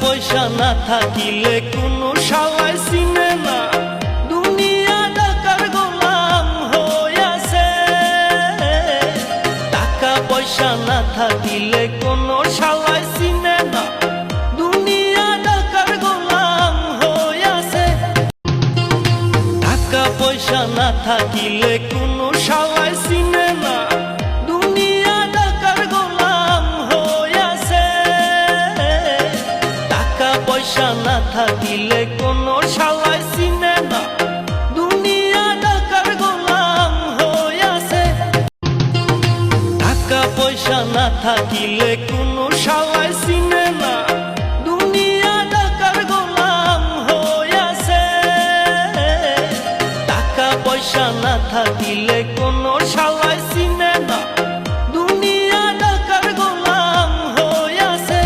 পয়সা না থাকিলে কোনো শালাই চিনে না, দুনিয়া টাকার গোলাম হইয়াছে। টাকা পয়সা না থাকিলে কোনো শালাই চিনে না, দুনিয়া টাকার গোলাম হইয়াছে। টাকা পয়সা না থাকিলে কোনো শালাই চিনে না, দুনিয়া টাকার গোলাম হইয়াছে। টাকা পয়সা না থাকিলে কোনো শালাই চিনে না, দুনিয়া টাকার গোলাম হইয়াছে। টাকা পয়সা না থাকিলে কোনো শালাই